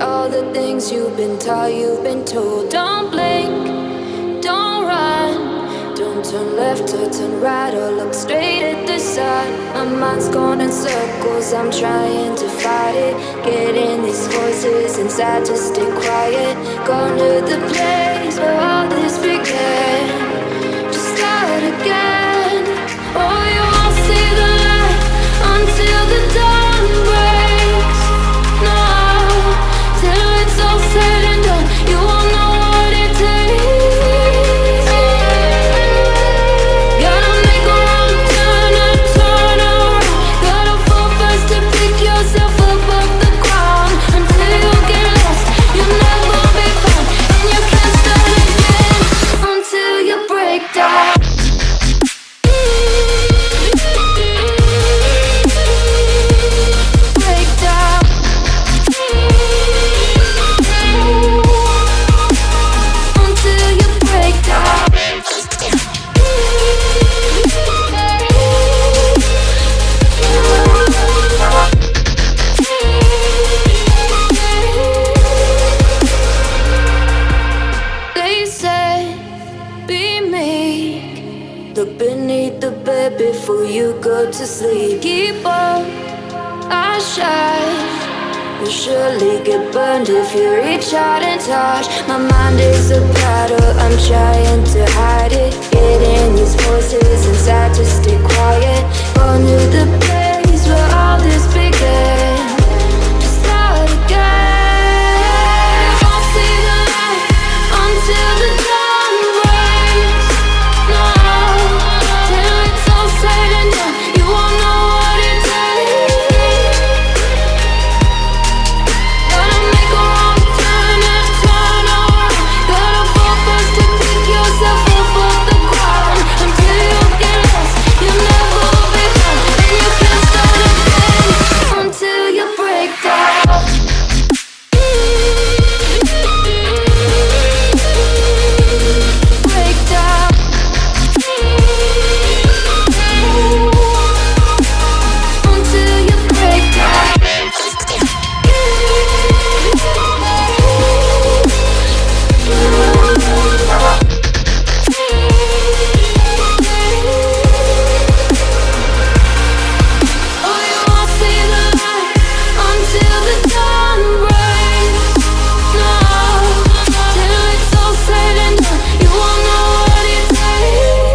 all the things you've been taught, you've been told. Don't blink, don't run, don't turn left or turn right or look straight at the sun. My mind's going in circles, I'm trying to fight it. Getting these voices inside to stay quiet. Going to the place where all this began. Just start again. Oh, you won't see the light until the dawn breaks. No, till it's all said and done, you won't know what it takes. Gotta make a wrong turn and turn around. Gotta fall fast to pick yourself up off the ground. Until you get lost, you'll never be found. And you can't start again until you break down. Look beneath the bed before you go to sleep. Keep on, I shine. You'll surely get burned if you reach out and touch. My mind is a battle, I'm trying to hide it. Getting these voices inside to stay quiet. Going to the place where all this began. Just start again. You won't see the light until the dawn breaks. No, till it's all said and done, you won't know what it takes. Gotta make a wrong turn and turn around. Gotta fall fast to pick yourself up off the ground. Until you get lost, you'll never be found. And you can't start again until you break down. Break down. Until you break down. Oh, you won't see the light until the dawn breaks. No, till it's all said and done, you won't know what it takes.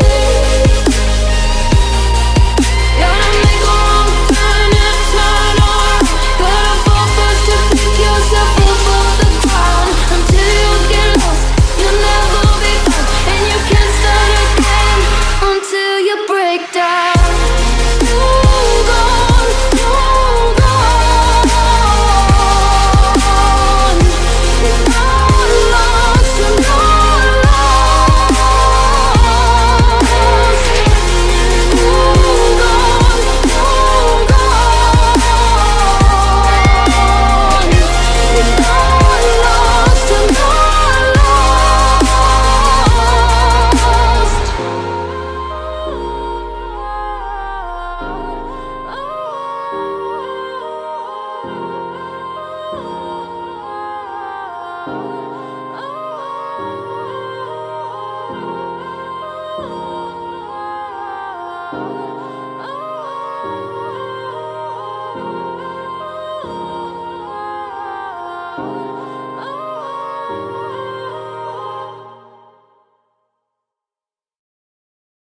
Gotta make a wrong turn and turn around. Gotta fall fast to pick yourself up off the ground. Until you get lost, you'll never be found. And you can't start again until you break down. Hold on, hold on. You're not lost, you're not lost. Hold on, hold on. You're not lost, you're not lost.